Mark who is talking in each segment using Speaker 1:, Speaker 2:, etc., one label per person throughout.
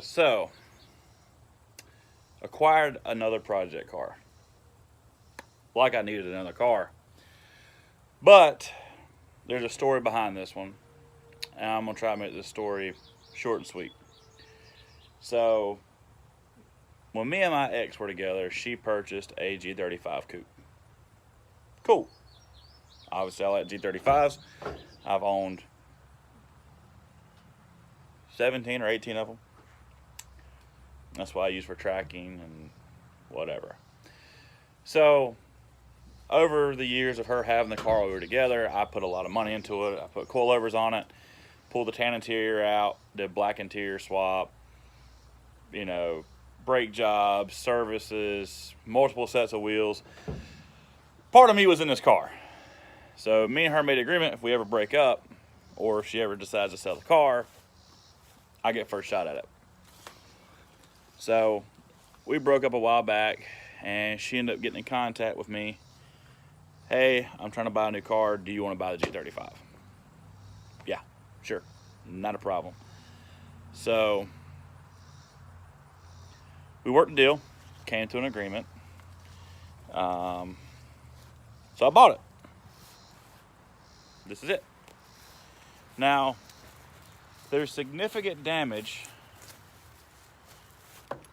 Speaker 1: guys. So, acquired another project car. Like I needed another car. But there's a story behind this one. And I'm going to try to make this story short and sweet. So, when me and my ex were together, she purchased a G35 coupe. Cool. Obviously, I like G35s. I've owned 17 or 18 of them. That's what I use for tracking and whatever. So, over the years of her having the car we were together, I put a lot of money into it. I put coilovers on it, pulled the tan interior out, did black interior swap, brake jobs, services, multiple sets of wheels. Part of me was in this car. So me and her made an agreement, if we ever break up or if she ever decides to sell the car, I get first shot at it. So we broke up a while back and she ended up getting in contact with me. Hey, I'm trying to buy a new car. Do you want to buy the G35? Yeah, sure. Not a problem. So we worked a deal, came to an agreement. So I bought it. This is it. Now, there's significant damage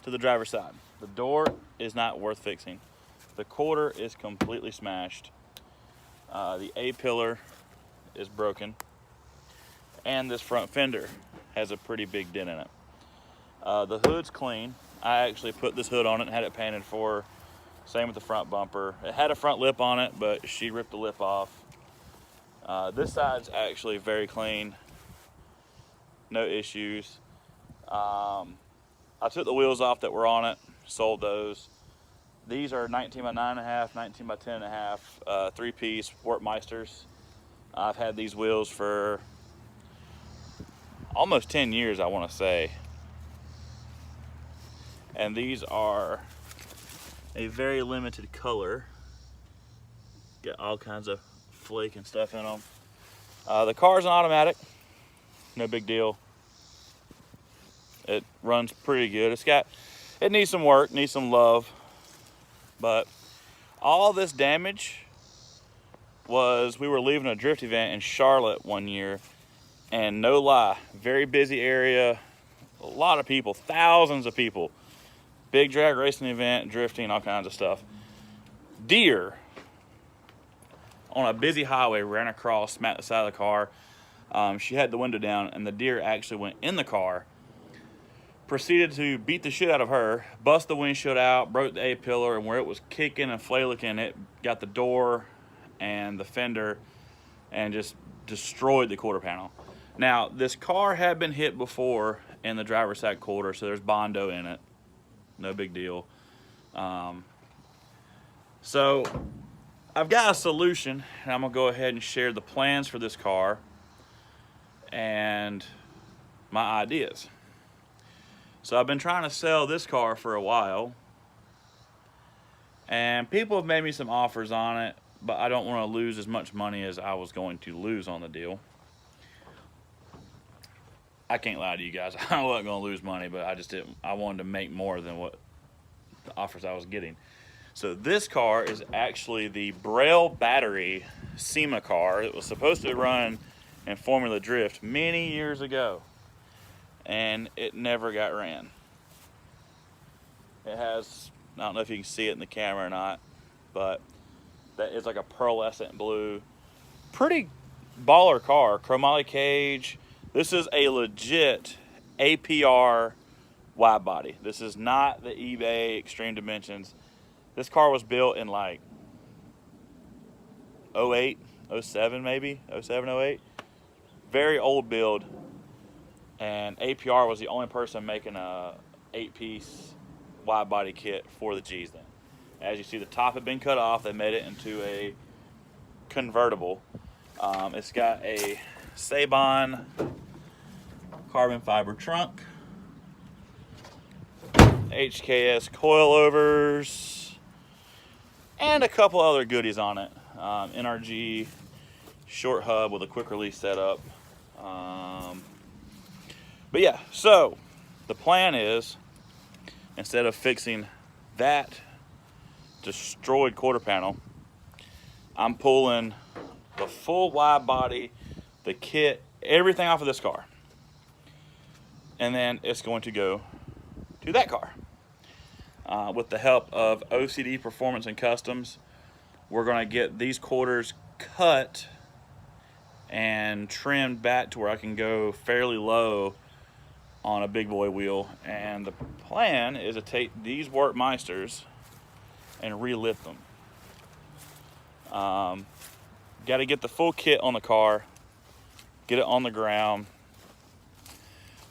Speaker 1: to the driver's side. The door is not worth fixing. The quarter is completely smashed. The A-pillar is broken. And this front fender has a pretty big dent in it. The hood's clean. I actually put this hood on it and had it painted for. Same with the front bumper. It had a front lip on it, but she ripped the lip off. This side's actually very clean. No issues. I took the wheels off that were on it, sold those. These are 19 by 9.5, 19 by 10.5, three-piece Workmeisters. I've had these wheels for almost 10 years, I want to say. And these are a very limited color. Got all kinds of flake and stuff in them. The car's an automatic. No big deal. It runs pretty good. It needs some work, needs some love. But all this damage was, we were leaving a drift event in Charlotte one year, and no lie, very busy area, a lot of people, thousands of people. Big drag racing event, drifting, all kinds of stuff. Deer on a busy highway ran across, smacked the side of the car. She had the window down, and the deer actually went in the car, proceeded to beat the shit out of her, bust the windshield out, broke the A-pillar, and where it was kicking and flailing, it got the door and the fender and just destroyed the quarter panel. Now, this car had been hit before in the driver's side quarter, so there's Bondo in it. No big deal. So I've got a solution, and I'm gonna go ahead and share the plans for this car and my ideas. So I've been trying to sell this car for a while, and people have made me some offers on it, but I don't want to lose as much money as I was going to lose on the deal. I can't lie to you guys. I wasn't going to lose money, but I wanted to make more than what the offers I was getting. So this car is actually the Braille battery SEMA car. It was supposed to run in Formula Drift many years ago, and it never got ran. It has, I don't know if you can see it in the camera or not, but that is like a pearlescent blue, pretty baller car, chromoly cage. This is a legit APR wide body. This is not the eBay Extreme Dimensions. This car was built in like 08, 07 maybe, 07, 08. Very old build. And APR was the only person making a 8-piece wide body kit for the G's then. As you see, the top had been cut off. They made it into a convertible. It's got a Sabon carbon fiber trunk, HKS coilovers, and a couple other goodies on it. NRG short hub with a quick release setup. But yeah, so the plan is, instead of fixing that destroyed quarter panel, I'm pulling the full wide body, the kit, everything off of this car. And then it's going to go to that car. With the help of OCD Performance and Customs, we're going to get these quarters cut and trimmed back to where I can go fairly low on a big boy wheel. And the plan is to take these Werkmeisters and relift them. Got to get the full kit on the car, get it on the ground,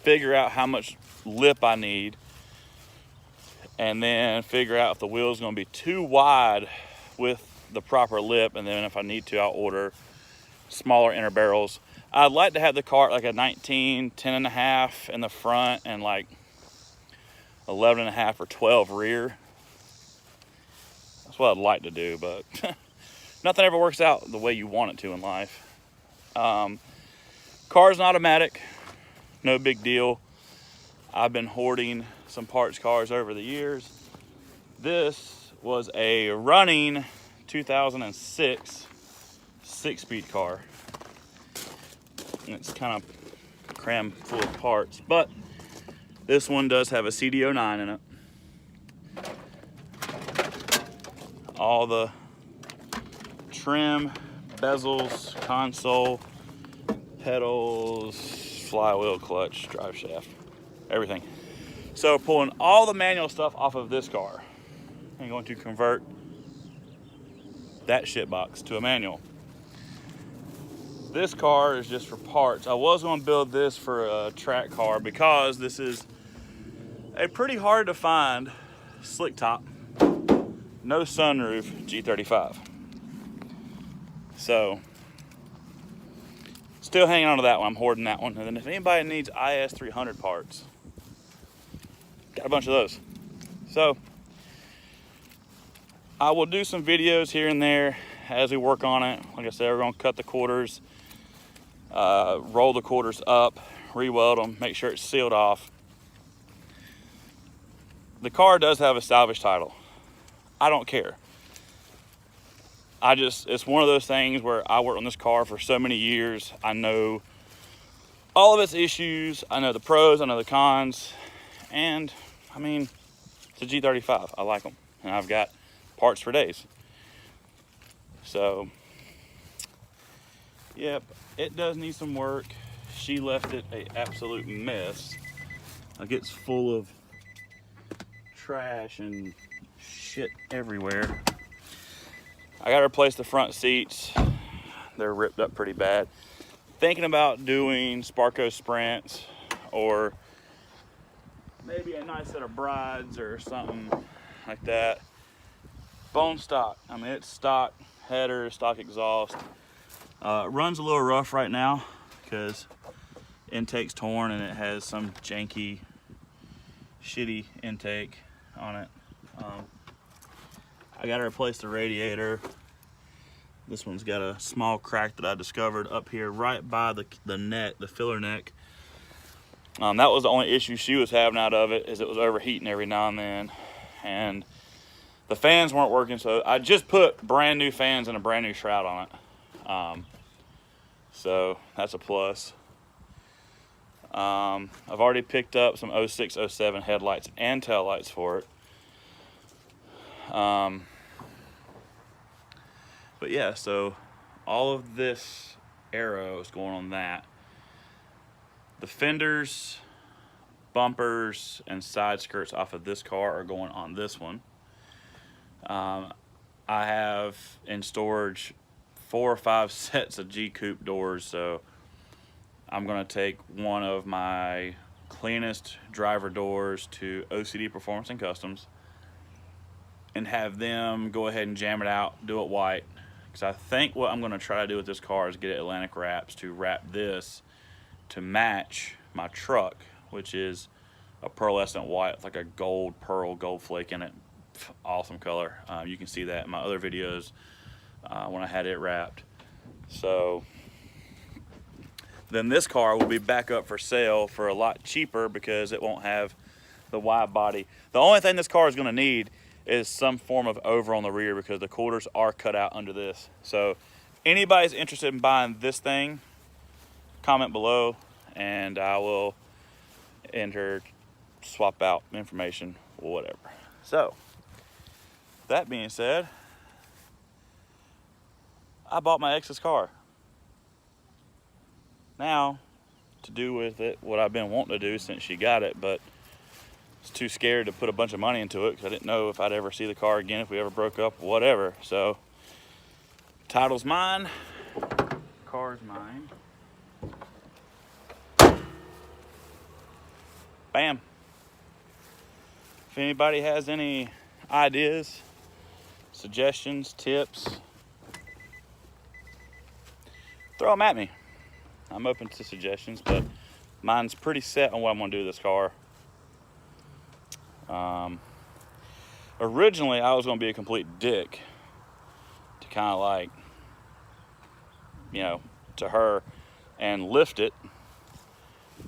Speaker 1: figure out how much lip I need, and then figure out if the wheel is going to be too wide with the proper lip. And then if I need to, I'll order smaller inner barrels. I'd like to have the car like a 19, 10.5 in the front and like 11.5 or 12 rear. That's what I'd like to do, but nothing ever works out the way you want it to in life. Car's an automatic, no big deal. I've been hoarding some parts cars over the years. This was a running 2006 6-speed car. And it's kind of crammed full of parts, but this one does have a CD09 in it. All the trim, bezels, console, pedals, flywheel, clutch, drive shaft, everything. So pulling all the manual stuff off of this car and going to convert that shit box to a manual. This car is just for parts. I was going to build this for a track car because this is a pretty hard to find slick top, no sunroof G35. So still hanging on to that one. I'm hoarding that one. And then if anybody needs IS 300 parts, got a bunch of those. So I will do some videos here and there as we work on it. Like I said, we're going to cut the quarters, roll the quarters up, re-weld them, make sure it's sealed off. The car does have a salvage title. I don't care. It's one of those things where I worked on this car for so many years. I know all of its issues. I know the pros, I know the cons. And I mean, it's a G35. I like them. And I've got parts for days. So, yep, it does need some work. She left it an absolute mess. Like, it's full of trash and shit everywhere. I gotta replace the front seats. They're ripped up pretty bad. Thinking about doing Sparco Sprints or maybe a nice set of Brides or something like that. Bone stock. I mean, it's stock header, stock exhaust. Runs a little rough right now because intake's torn and it has some janky, shitty intake on it. I gotta replace the radiator. This one's got a small crack that I discovered up here right by the neck, the filler neck. That was the only issue she was having out of it, is it was overheating every now and then. And the fans weren't working, so I just put brand new fans and a brand new shroud on it. So that's a plus. I've already picked up some 06, 07 headlights and taillights for it. But yeah, so all of this aero is going on that. The fenders, bumpers, and side skirts off of this car are going on this one. I have in storage 4 or 5 sets of G-Coupe doors, so I'm going to take one of my cleanest driver doors to OCD Performance and Customs and have them go ahead and jam it out, do it white. Because I think what I'm going to try to do with this car is get Atlantic wraps to wrap this to match my truck, which is a pearlescent white with like a gold pearl gold flake in it. Awesome color. You can see that in my other videos when I had it wrapped. So then this car will be back up for sale for a lot cheaper because it won't have the wide body. The only thing this car is going to need is some form of over on the rear because the quarters are cut out under this. So anybody's interested in buying this thing, comment below and I will enter, swap out information or whatever. So that being said, I bought my ex's car. Now, to do with it what I've been wanting to do since she got it, but I was too scared to put a bunch of money into it because I didn't know if I'd ever see the car again, if we ever broke up, whatever. So, title's mine, car's mine. Bam. If anybody has any ideas, suggestions, tips, throw them at me. I'm open to suggestions, but mine's pretty set on what I'm gonna do with this car. Originally, I was gonna be a complete dick to kind of like, you know, to her and lift it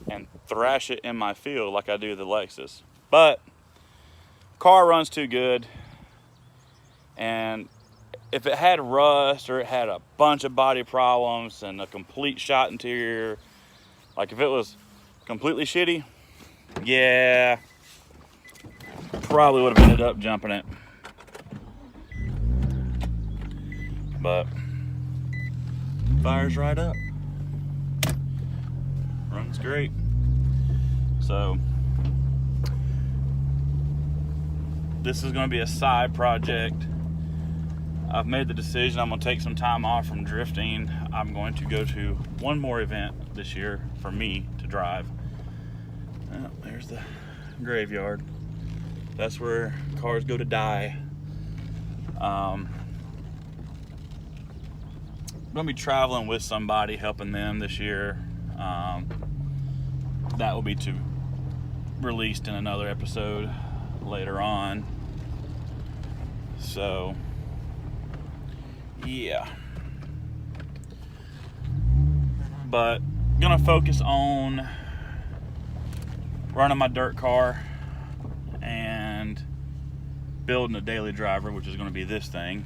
Speaker 1: and thrash it in my field like I do the Lexus. But car runs too good, and if it had rust or it had a bunch of body problems and a complete shot interior, like if it was completely shitty, yeah, probably would have ended up jumping it. But fires right up, runs great. So this is going to be a side project. I've made the decision I'm going to take some time off from drifting. I'm going to go to one more event this year for me to drive. Oh, there's the graveyard. That's where cars go to die. I'm going to be traveling with somebody, helping them this year. That will be released in another episode later on. So yeah, but gonna focus on running my dirt car and building a daily driver, which is going to be this thing,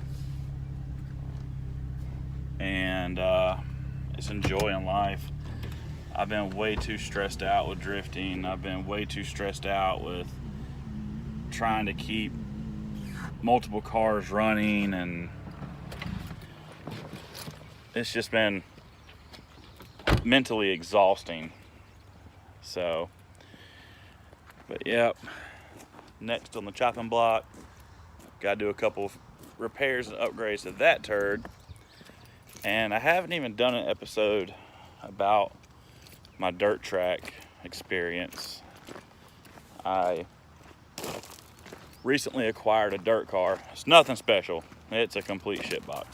Speaker 1: and just enjoying life. I've been way too stressed out with drifting. I've been way too stressed out with trying to keep multiple cars running, and it's just been mentally exhausting. So, but yep, next on the chopping block, gotta do a couple of repairs and upgrades to that turd. And I haven't even done an episode about my dirt track experience. I recently acquired a dirt car. It's nothing special. It's a complete shitbox.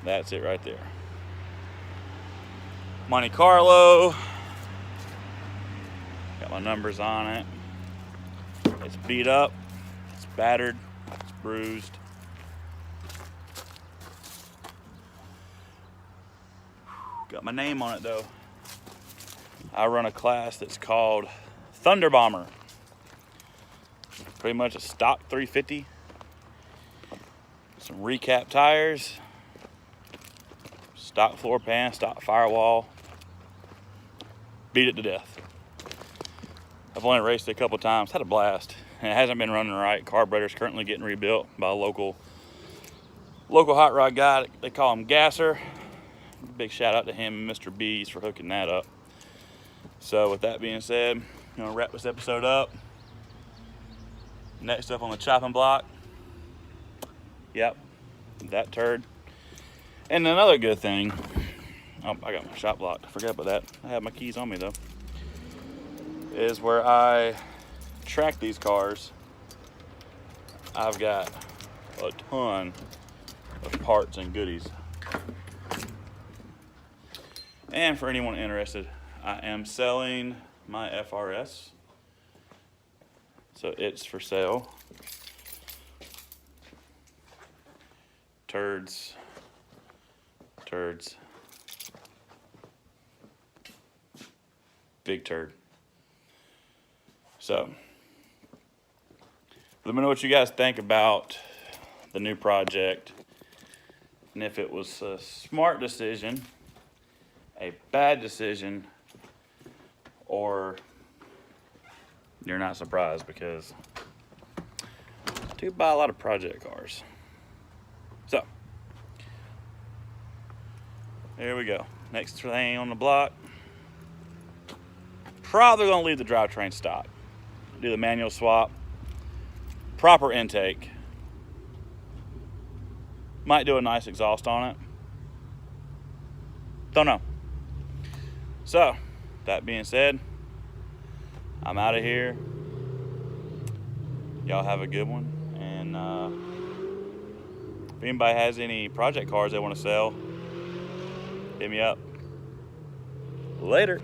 Speaker 1: That's it right there. Monte Carlo. Got my numbers on it. It's beat up. It's battered. It's bruised. Got my name on it though. I run a class that's called Thunder Bomber. Pretty much a stock 350. Some recap tires. Stock floor pan, stock firewall. Beat it to death. I've only raced it a couple times, had a blast. And it hasn't been running right. Carburetor's currently getting rebuilt by a local hot rod guy. They call him Gasser. Big shout out to him and Mr. B's for hooking that up. So with that being said, I'm gonna wrap this episode up. Next up on the chopping block, yep, that turd. And another good thing, oh, I got my shop locked. I forgot about that. I have my keys on me though. Is where I track these cars. I've got a ton of parts and goodies. And for anyone interested, I am selling my FRS. So it's for sale. Turds, turds, big turd. So, let me know what you guys think about the new project, and if it was a smart decision, a bad decision, or you're not surprised, because I do buy a lot of project cars. So, here we go. Next thing on the block, probably gonna leave the drivetrain stock. Do the manual swap, proper intake. Might do a nice exhaust on it. Don't know. So, that being said, I'm out of here. Y'all have a good one. And if anybody has any project cars they want to sell, hit me up. Later.